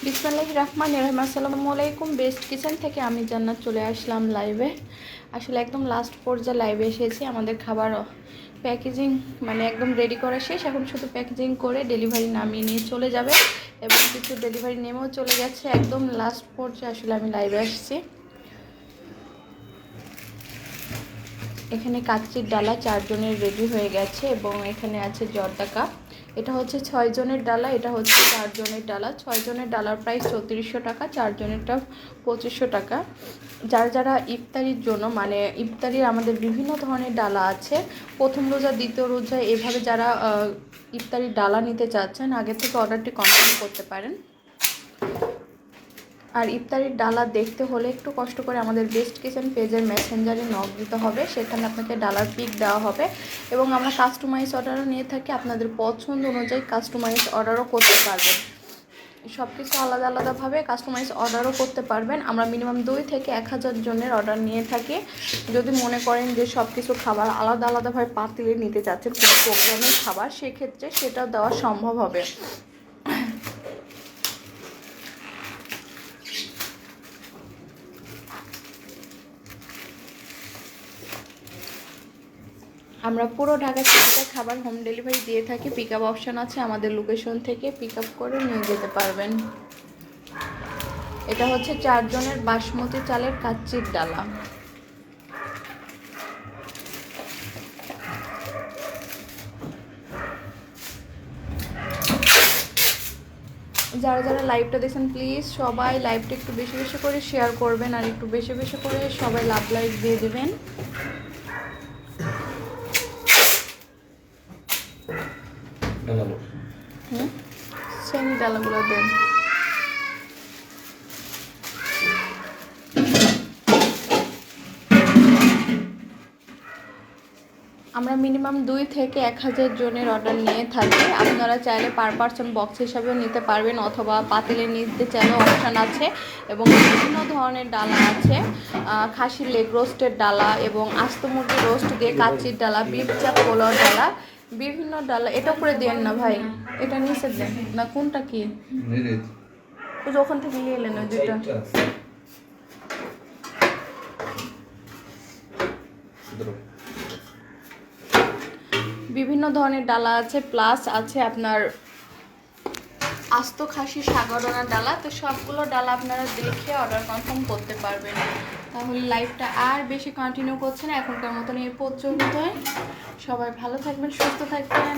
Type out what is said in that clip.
বিসমিল্লাহির রহমানির রহিম। আসসালামু আলাইকুম। বেস্ট কিচেন থেকে আমি জান্নাত চলে আসলাম লাইভে। আসলে একদম লাস্ট পর্যায়ে লাইভে এসেছি। আমাদের খাবার প্যাকেজিং মানে একদম রেডি করা শেষ, এখন শুধু প্যাকেজিং করে ডেলিভারি নামিয়ে নিয়ে চলে যাবে এবং কিছু ডেলিভারি নেমেও চলে গেছে। একদম লাস্ট পর্যায়ে আসলে আমি লাইভে আসছি। এখানে কাচ্চির ডালা 4 জনের রেডি হয়ে গেছে এবং এখানে আছে জর্দা কাপ। এটা হচ্ছে 6 জনের ডালা, এটা হচ্ছে 4 জনের ডালা। 6 জনের ডালার প্রাইস 3400 টাকা, 4 জনেরটা 2500 টাকা। যারা ইফতারির জন্য মানে ইফতারির আমাদের বিভিন্ন ধরনের ডালা আছে, প্রথম রোজা দ্বিতীয় রোজা এভাবে যারা ইফতারির ডালা নিতে চাচ্ছেন আগে থেকে অর্ডারটি কনফার্ম করতে পারেন। আর ইফতারির ডালা দেখতে হলে একটু কষ্ট করে আমাদের বেস্ট কিচেন পেজের মেসেঞ্জারে নক দিতে হবে, সেখানে আপনাকে ডালার পিক দেওয়া হবে এবং আমরা কাস্টমাইজ অর্ডারও নিয়ে থাকি। আপনাদের পছন্দ অনুযায়ী কাস্টমাইজ অর্ডারও করতে পারবেন। সব কিছু আলাদা আলাদাভাবে কাস্টমাইজ অর্ডারও করতে পারবেন। আমরা মিনিমাম 2 থেকে 1000 জনের অর্ডার নিয়ে থাকি। যদি মনে করেন যে সব কিছু খাবার আলাদা আলাদাভাবে পাতিলে নিতে চাচ্ছেন কোনো প্রোগ্রামের খাবার, সেক্ষেত্রে সেটাও দেওয়া সম্ভব হবে। আমরা পুরো ঢাকা সিটিতে খাবার হোম ডেলিভারি দিয়ে থাকি। পিক আপ অপশান আছে, আমাদের লোকেশন থেকে পিক আপ করে নিয়ে যেতে পারবেন। এটা হচ্ছে 4 জনের বাসমতি চালের কাচ্চির ডালা। যারা যারা লাইভটা দেখছেন প্লিজ সবাই লাইভটা একটু বেশি বেশি করে শেয়ার করবেন আর একটু বেশি বেশি করে সবাই লাভ লাইক দিয়ে দেবেন। সেমি ডালাগুলো দেন। আমরা মিনিমাম 2 থেকে 1000 জনের অর্ডার নিয়ে থাকি। আপনারা চাইলে পার পার্সন বক্স হিসাবেও নিতে পারবেন অথবা পাতিলে নিতে চাইলেও অপশান আছে এবং বিভিন্ন ধরনের ডালা আছে। খাসির লেগ রোস্টের ডালা এবং আস্ত মুরগির রোস্ট দিয়ে কাচ্চির ডালা, বিফ চাপ পোলাও ডালা, বিভিন্ন ডালা। এটা করে দেন না ভাই, এটা নিচে দেন না। কোনটা কি ওখান থেকে নিয়ে এলেন ওই দুইটা। বিভিন্ন ধরনের ডালা আছে, প্লাস আছে আপনার আস্ত খাসি সাগরনা ডালা। তো সবগুলো ডালা আপনারা দেখে অর্ডার কনফার্ম করতে পারবেন। তাহলে লাইভটা আর বেশি কন্টিনিউ করছে না, এখনকার মতন এই পর্যন্তই। সবাই ভালো থাকবেন, সুস্থ থাকবেন।